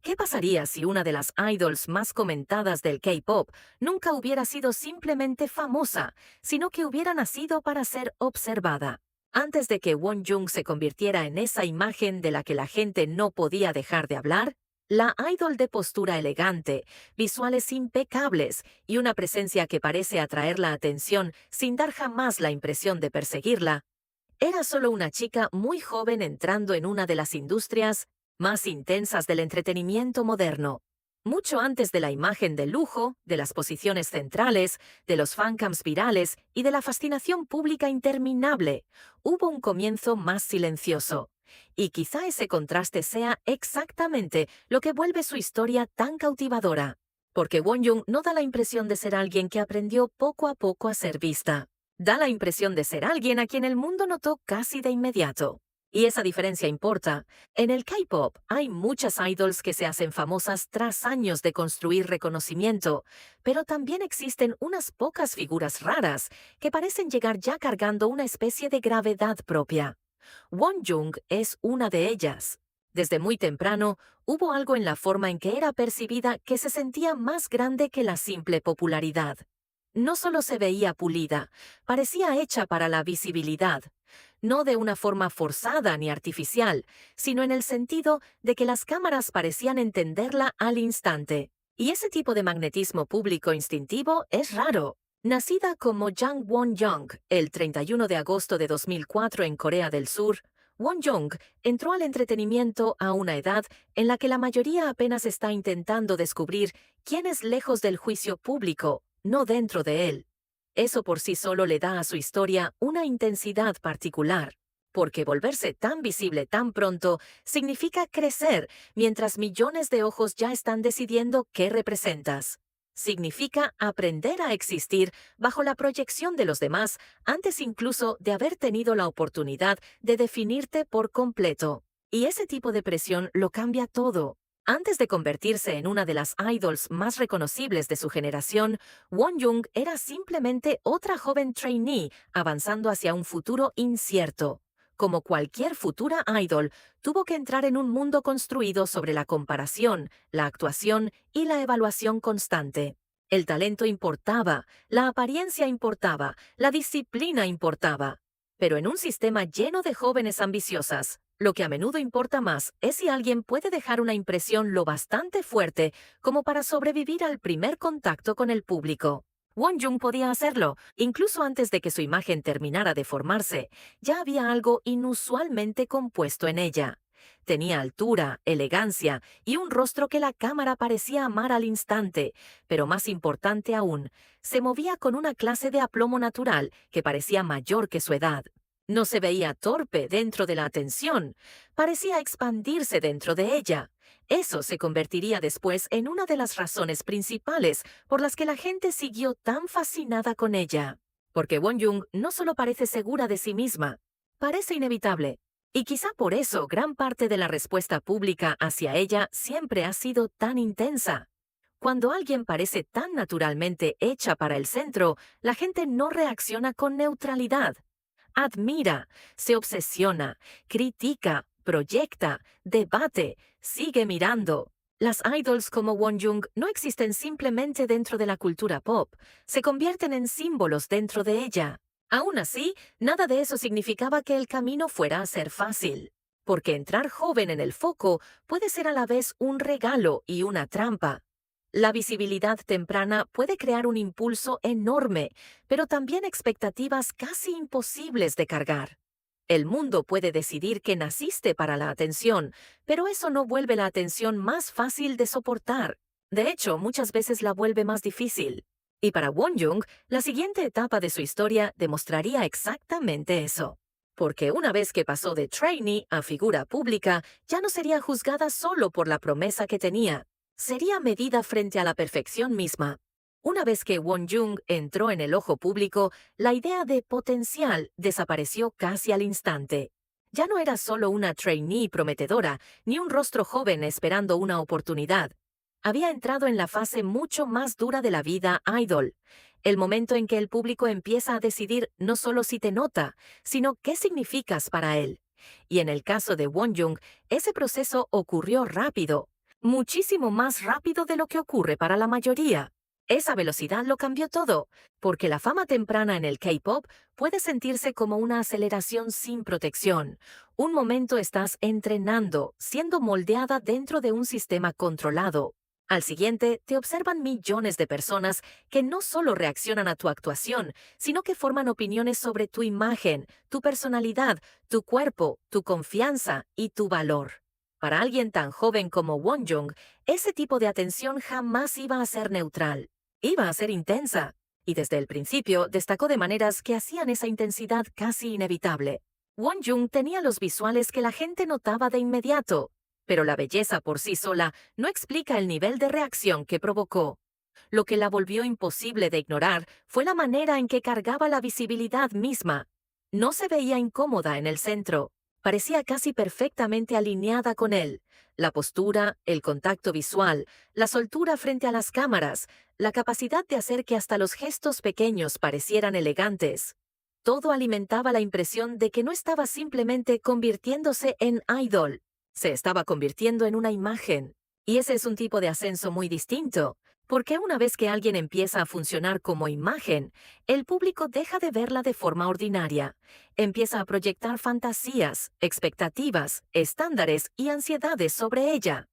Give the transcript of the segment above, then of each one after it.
¿Qué pasaría si una de las idols más comentadas del K-pop nunca hubiera sido simplemente famosa, sino que hubiera nacido para ser observada? Antes de que Wonjung se convirtiera en esa imagen de la que la gente no podía dejar de hablar, la idol de postura elegante, visuales impecables y una presencia que parece atraer la atención sin dar jamás la impresión de perseguirla, era solo una chica muy joven entrando en una de las industrias más intensas del entretenimiento moderno. Mucho antes de la imagen de lujo, de las posiciones centrales, de los fancams virales y de la fascinación pública interminable, hubo un comienzo más silencioso. Y quizá ese contraste sea exactamente lo que vuelve su historia tan cautivadora. Porque Wonjung no da la impresión de ser alguien que aprendió poco a poco a ser vista. Da la impresión de ser alguien a quien el mundo notó casi de inmediato. Y esa diferencia importa. En el K-pop hay muchas idols que se hacen famosas tras años de construir reconocimiento, pero también existen unas pocas figuras raras que parecen llegar ya cargando una especie de gravedad propia. Wonjung es una de ellas. Desde muy temprano, hubo algo en la forma en que era percibida que se sentía más grande que la simple popularidad. No solo se veía pulida, parecía hecha para la visibilidad, no de una forma forzada ni artificial, sino en el sentido de que las cámaras parecían entenderla al instante. Y ese tipo de magnetismo público instintivo es raro. Nacida como Jang Won-young el 31 de agosto de 2004 en Corea del Sur, Won-young entró al entretenimiento a una edad en la que la mayoría apenas está intentando descubrir quién es lejos del juicio público, no dentro de él. Eso por sí solo le da a su historia una intensidad particular, porque volverse tan visible tan pronto significa crecer mientras millones de ojos ya están decidiendo qué representas. Significa aprender a existir bajo la proyección de los demás antes incluso de haber tenido la oportunidad de definirte por completo. Y ese tipo de presión lo cambia todo. Antes de convertirse en una de las idols más reconocibles de su generación, Wonjung era simplemente otra joven trainee avanzando hacia un futuro incierto. Como cualquier futura idol, tuvo que entrar en un mundo construido sobre la comparación, la actuación y la evaluación constante. El talento importaba, la apariencia importaba, la disciplina importaba. Pero en un sistema lleno de jóvenes ambiciosas, lo que a menudo importa más es si alguien puede dejar una impresión lo bastante fuerte como para sobrevivir al primer contacto con el público. Wonjung podía hacerlo, incluso antes de que su imagen terminara de formarse. Ya había algo inusualmente compuesto en ella. Tenía altura, elegancia y un rostro que la cámara parecía amar al instante, pero más importante aún, se movía con una clase de aplomo natural que parecía mayor que su edad. No se veía torpe dentro de la atención, parecía expandirse dentro de ella. Eso se convertiría después en una de las razones principales por las que la gente siguió tan fascinada con ella. Porque Wonjung no solo parece segura de sí misma, parece inevitable. Y quizá por eso gran parte de la respuesta pública hacia ella siempre ha sido tan intensa. Cuando alguien parece tan naturalmente hecha para el centro, la gente no reacciona con neutralidad. Admira, se obsesiona, critica, proyecta, debate, sigue mirando. Las idols como Wonjung no existen simplemente dentro de la cultura pop, se convierten en símbolos dentro de ella. Aún así, nada de eso significaba que el camino fuera a ser fácil. Porque entrar joven en el foco puede ser a la vez un regalo y una trampa. La visibilidad temprana puede crear un impulso enorme, pero también expectativas casi imposibles de cargar. El mundo puede decidir que naciste para la atención, pero eso no vuelve la atención más fácil de soportar. De hecho, muchas veces la vuelve más difícil. Y para Wonjung, la siguiente etapa de su historia demostraría exactamente eso. Porque una vez que pasó de trainee a figura pública, ya no sería juzgada solo por la promesa que tenía. Sería medida frente a la perfección misma. Una vez que Wonjung entró en el ojo público, la idea de potencial desapareció casi al instante. Ya no era solo una trainee prometedora, ni un rostro joven esperando una oportunidad. Había entrado en la fase mucho más dura de la vida idol, el momento en que el público empieza a decidir no solo si te nota, sino qué significas para él. Y en el caso de Wonjung, ese proceso ocurrió rápido. muchísimo más rápido de lo que ocurre para la mayoría. Esa velocidad lo cambió todo, porque la fama temprana en el K-pop puede sentirse como una aceleración sin protección. Un momento estás entrenando, siendo moldeada dentro de un sistema controlado. Al siguiente, te observan millones de personas que no solo reaccionan a tu actuación, sino que forman opiniones sobre tu imagen, tu personalidad, tu cuerpo, tu confianza y tu valor. Para alguien tan joven como Wonjung, ese tipo de atención jamás iba a ser neutral. Iba a ser intensa. Y desde el principio destacó de maneras que hacían esa intensidad casi inevitable. Wonjung tenía los visuales que la gente notaba de inmediato, pero la belleza por sí sola no explica el nivel de reacción que provocó. Lo que la volvió imposible de ignorar fue la manera en que cargaba la visibilidad misma. No se veía incómoda en el centro. Parecía casi perfectamente alineada con él. La postura, el contacto visual, la soltura frente a las cámaras, la capacidad de hacer que hasta los gestos pequeños parecieran elegantes. Todo alimentaba la impresión de que no estaba simplemente convirtiéndose en idol, se estaba convirtiendo en una imagen. Y ese es un tipo de ascenso muy distinto, porque una vez que alguien empieza a funcionar como imagen, el público deja de verla de forma ordinaria. Empieza a proyectar fantasías, expectativas, estándares y ansiedades sobre ella.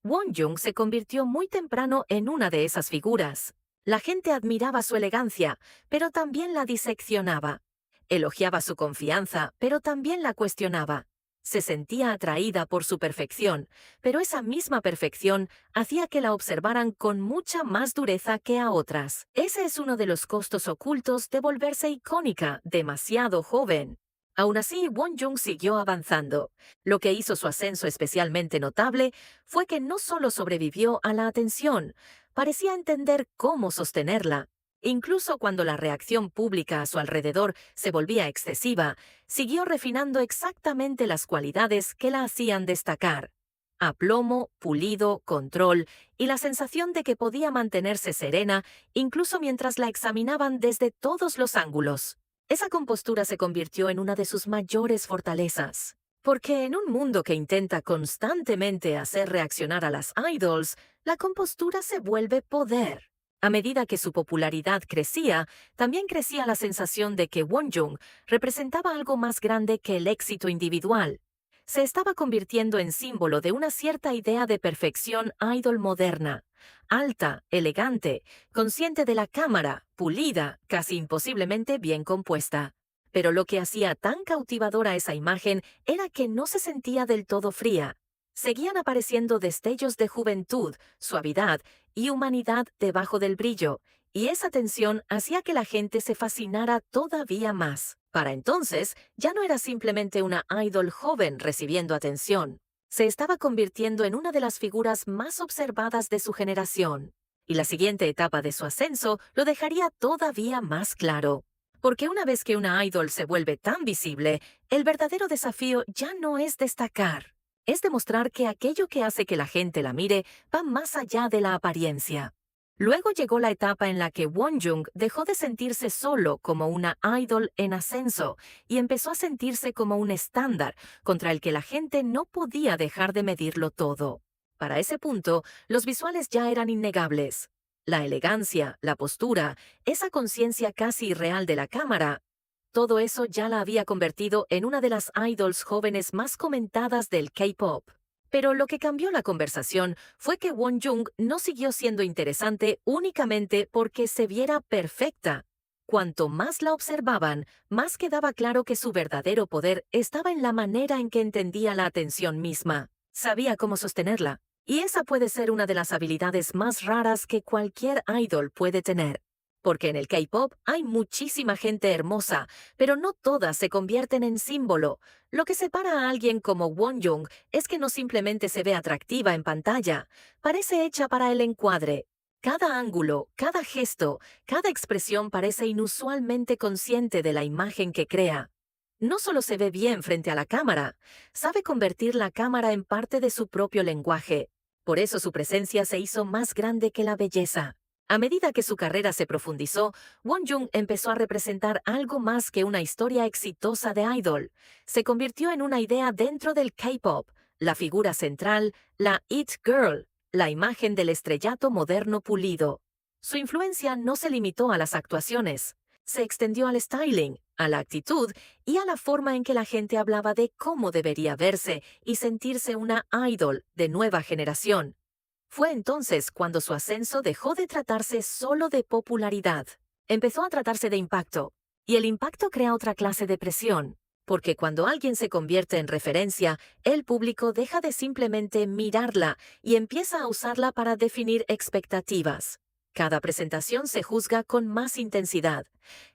Wonjung se convirtió muy temprano en una de esas figuras. La gente admiraba su elegancia, pero también la diseccionaba. Elogiaba su confianza, pero también la cuestionaba. Se sentía atraída por su perfección, pero esa misma perfección hacía que la observaran con mucha más dureza que a otras. Ese es uno de los costos ocultos de volverse icónica demasiado joven. Aún así, Wonjung siguió avanzando. Lo que hizo su ascenso especialmente notable fue que no solo sobrevivió a la atención, parecía entender cómo sostenerla. Incluso cuando la reacción pública a su alrededor se volvía excesiva, siguió refinando exactamente las cualidades que la hacían destacar. Aplomo, pulido, control y la sensación de que podía mantenerse serena incluso mientras la examinaban desde todos los ángulos. Esa compostura se convirtió en una de sus mayores fortalezas. Porque en un mundo que intenta constantemente hacer reaccionar a las idols, la compostura se vuelve poder. A medida que su popularidad crecía, también crecía la sensación de que Wonjung representaba algo más grande que el éxito individual. Se estaba convirtiendo en símbolo de una cierta idea de perfección idol moderna. Alta, elegante, consciente de la cámara, pulida, casi imposiblemente bien compuesta. Pero lo que hacía tan cautivadora esa imagen era que no se sentía del todo fría. Seguían apareciendo destellos de juventud, suavidad y humanidad debajo del brillo, y esa tensión hacía que la gente se fascinara todavía más. Para entonces, ya no era simplemente una idol joven recibiendo atención. Se estaba convirtiendo en una de las figuras más observadas de su generación. Y la siguiente etapa de su ascenso lo dejaría todavía más claro. Porque una vez que una idol se vuelve tan visible, el verdadero desafío ya no es destacar. Es demostrar que aquello que hace que la gente la mire va más allá de la apariencia. Luego llegó la etapa en la que Wonjung dejó de sentirse solo como una idol en ascenso y empezó a sentirse como un estándar contra el que la gente no podía dejar de medirlo todo. Para ese punto, los visuales ya eran innegables. La elegancia, la postura, esa conciencia casi irreal de la cámara, todo eso ya la había convertido en una de las idols jóvenes más comentadas del K-pop. Pero lo que cambió la conversación fue que Wonjung no siguió siendo interesante únicamente porque se viera perfecta. Cuanto más la observaban, más quedaba claro que su verdadero poder estaba en la manera en que entendía la atención misma. Sabía cómo sostenerla. Y esa puede ser una de las habilidades más raras que cualquier idol puede tener. Porque en el K-pop hay muchísima gente hermosa, pero no todas se convierten en símbolo. Lo que separa a alguien como Wonjung es que no simplemente se ve atractiva en pantalla, parece hecha para el encuadre. Cada ángulo, cada gesto, cada expresión parece inusualmente consciente de la imagen que crea. No solo se ve bien frente a la cámara, sabe convertir la cámara en parte de su propio lenguaje. Por eso su presencia se hizo más grande que la belleza. A medida que su carrera se profundizó, Wonjung empezó a representar algo más que una historia exitosa de idol. Se convirtió en una idea dentro del K-pop, la figura central, la It Girl. la imagen del estrellato moderno pulido. Su influencia no se limitó a las actuaciones, se extendió al styling, a la actitud y a la forma en que la gente hablaba de cómo debería verse y sentirse una idol de nueva generación. Fue entonces cuando su ascenso dejó de tratarse solo de popularidad. Empezó a tratarse de impacto. Y el impacto crea otra clase de presión, porque cuando alguien se convierte en referencia, el público deja de simplemente mirarla y empieza a usarla para definir expectativas. Cada presentación se juzga con más intensidad.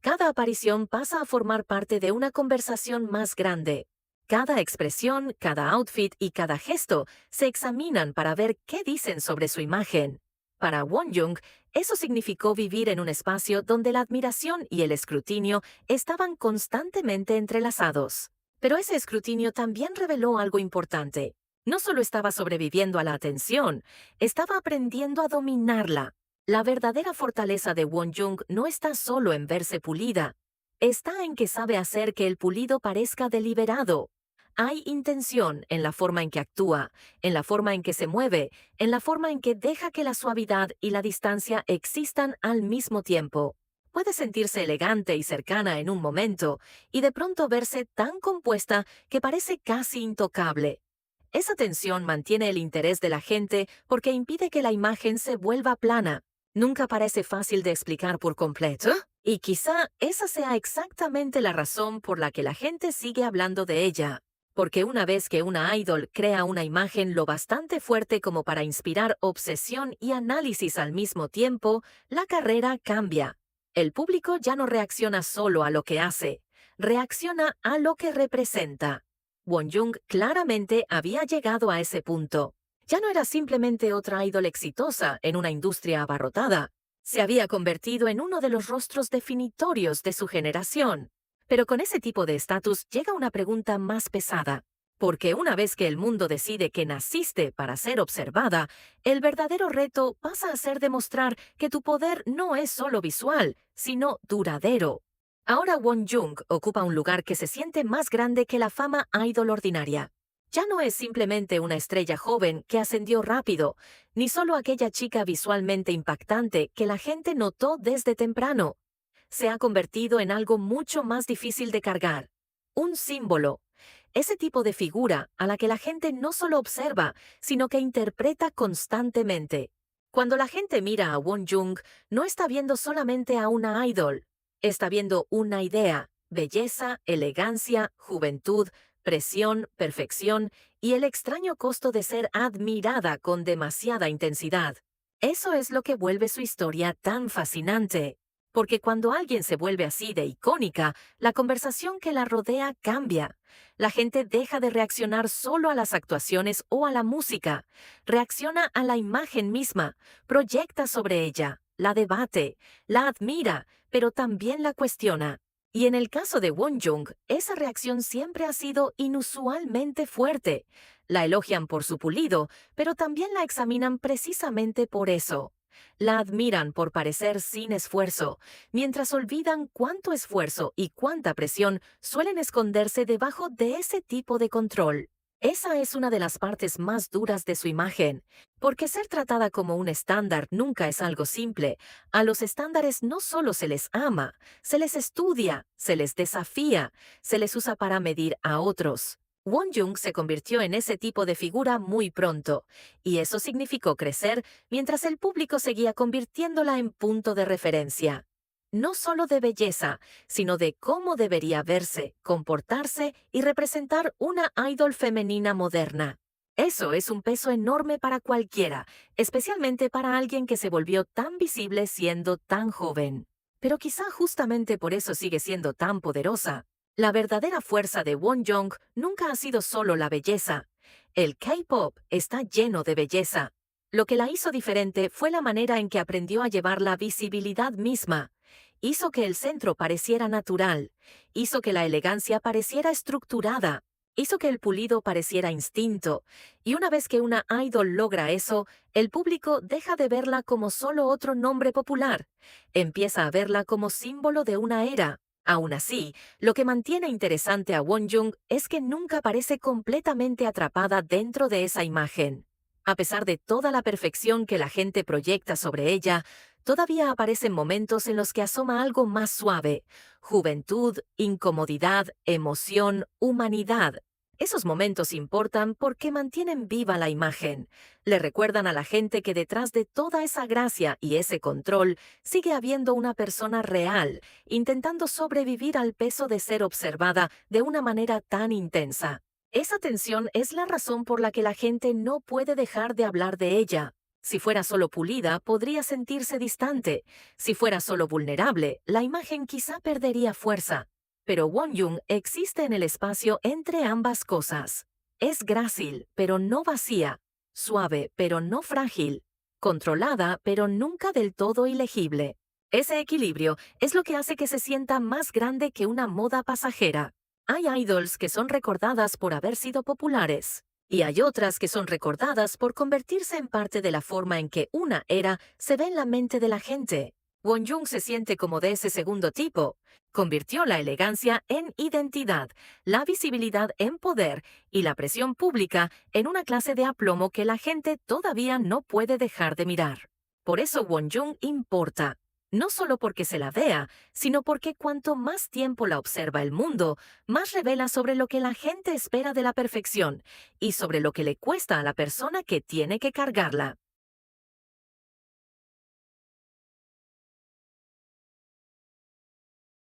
Cada aparición pasa a formar parte de una conversación más grande. Cada expresión, cada outfit y cada gesto se examinan para ver qué dicen sobre su imagen. Para Wonjung, eso significó vivir en un espacio donde la admiración y el escrutinio estaban constantemente entrelazados. Pero ese escrutinio también reveló algo importante. No solo estaba sobreviviendo a la atención, estaba aprendiendo a dominarla. La verdadera fortaleza de Wonjung no está solo en verse pulida, está en que sabe hacer que el pulido parezca deliberado. Hay intención en la forma en que actúa, en la forma en que se mueve, en la forma en que deja que la suavidad y la distancia existan al mismo tiempo. Puede sentirse elegante y cercana en un momento, y de pronto verse tan compuesta que parece casi intocable. Esa tensión mantiene el interés de la gente porque impide que la imagen se vuelva plana. Nunca parece fácil de explicar por completo, y quizá esa sea exactamente la razón por la que la gente sigue hablando de ella. Porque una vez que una idol crea una imagen lo bastante fuerte como para inspirar obsesión y análisis al mismo tiempo, la carrera cambia. El público ya no reacciona solo a lo que hace, reacciona a lo que representa. Wonjung claramente había llegado a ese punto. Ya no era simplemente otra idol exitosa en una industria abarrotada. Se había convertido en uno de los rostros definitorios de su generación. Pero con ese tipo de estatus llega una pregunta más pesada. Porque una vez que el mundo decide que naciste para ser observada, el verdadero reto pasa a ser demostrar que tu poder no es solo visual, sino duradero. Ahora Wonjung ocupa un lugar que se siente más grande que la fama idol ordinaria. Ya no es simplemente una estrella joven que ascendió rápido, ni solo aquella chica visualmente impactante que la gente notó desde temprano. Se ha convertido en algo mucho más difícil de cargar. Un símbolo. Ese tipo de figura a la que la gente no solo observa, sino que interpreta constantemente. Cuando la gente mira a Wonjung, no está viendo solamente a una idol. Está viendo una idea, belleza, elegancia, juventud, presión, perfección y el extraño costo de ser admirada con demasiada intensidad. Eso es lo que vuelve su historia tan fascinante. Porque cuando alguien se vuelve así de icónica, la conversación que la rodea cambia. La gente deja de reaccionar solo a las actuaciones o a la música. Reacciona a la imagen misma, proyecta sobre ella, la debate, la admira, pero también la cuestiona. Y en el caso de Wonjung, esa reacción siempre ha sido inusualmente fuerte. La elogian por su pulido, pero también la examinan precisamente por eso. La admiran por parecer sin esfuerzo, mientras olvidan cuánto esfuerzo y cuánta presión suelen esconderse debajo de ese tipo de control. Esa es una de las partes más duras de su imagen, porque ser tratada como un estándar nunca es algo simple. A los estándares no solo se les ama, se les estudia, se les desafía, se les usa para medir a otros. Wonjung se convirtió en ese tipo de figura muy pronto, y eso significó crecer mientras el público seguía convirtiéndola en punto de referencia. No solo de belleza, sino de cómo debería verse, comportarse y representar una idol femenina moderna. Eso es un peso enorme para cualquiera, especialmente para alguien que se volvió tan visible siendo tan joven. Pero quizá justamente por eso sigue siendo tan poderosa. La verdadera fuerza de Wonjung nunca ha sido solo la belleza. El K-pop está lleno de belleza. Lo que la hizo diferente fue la manera en que aprendió a llevar la visibilidad misma. Hizo que el centro pareciera natural. Hizo que la elegancia pareciera estructurada. Hizo que el pulido pareciera instinto. Y una vez que una idol logra eso, el público deja de verla como solo otro nombre popular. Empieza a verla como símbolo de una era. Aún así, lo que mantiene interesante a Wonjung es que nunca parece completamente atrapada dentro de esa imagen. A pesar de toda la perfección que la gente proyecta sobre ella, todavía aparecen momentos en los que asoma algo más suave: juventud, incomodidad, emoción, humanidad. Esos momentos importan porque mantienen viva la imagen. Le recuerdan a la gente que detrás de toda esa gracia y ese control sigue habiendo una persona real, intentando sobrevivir al peso de ser observada de una manera tan intensa. Esa tensión es la razón por la que la gente no puede dejar de hablar de ella. Si fuera solo pulida, podría sentirse distante. Si fuera solo vulnerable, la imagen quizá perdería fuerza. Pero Won-Young existe en el espacio entre ambas cosas. Es grácil, pero no vacía; suave, pero no frágil; controlada, pero nunca del todo ilegible. Ese equilibrio es lo que hace que se sienta más grande que una moda pasajera. Hay idols que son recordadas por haber sido populares, y hay otras que son recordadas por convertirse en parte de la forma en que una era se ve en la mente de la gente. Won-Young se siente como de ese segundo tipo. Convirtió la elegancia en identidad, la visibilidad en poder y la presión pública en una clase de aplomo que la gente todavía no puede dejar de mirar. Por eso Won-Young importa. No solo porque se la vea, sino porque cuanto más tiempo la observa el mundo, más revela sobre lo que la gente espera de la perfección y sobre lo que le cuesta a la persona que tiene que cargarla.